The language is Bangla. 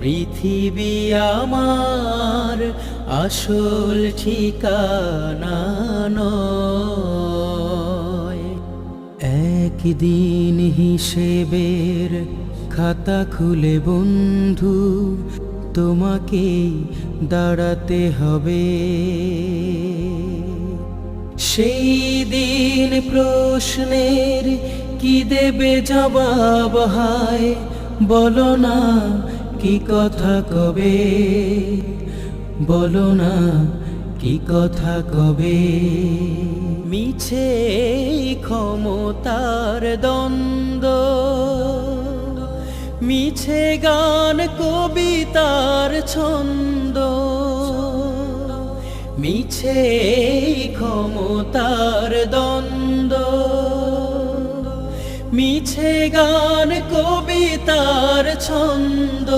পৃথিবী আমার আসল ঠিকানা নয়। একদিন হিসেবের খাতা খুলে বন্ধু তোমাকে দাঁড়াতে হবে। সেই দিন প্রশ্নের কি দেবে জবাব, হায় বলো না কি কথা কবে, বলো না কি কথা কবে। মিছে ক্ষমতার দ্বন্দ্ব, মিছে গান কবিতার ছন্দ, মিছে ক্ষমতার দ্বন্দ্ব, মিছে গান কবিতার ছন্দ।